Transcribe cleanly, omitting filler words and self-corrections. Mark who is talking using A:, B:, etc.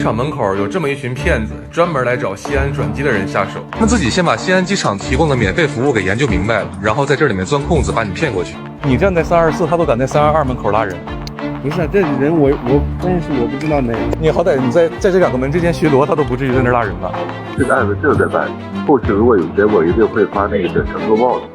A: 场门口有这么一群骗子，专门来找西安转机的人下手。他们自己先把西安机场提供的免费服务给研究明白了，然后在这里面钻空子把你骗过去。你站在324，他都敢在322门口拉人。
B: 不是这人我关键是我不知道哪个。
A: 你好歹你在这两个门之间巡逻，他都不至于在那拉人吧？
C: 这个案子正在办，后续如果有结果，一定会发那个乘客报的。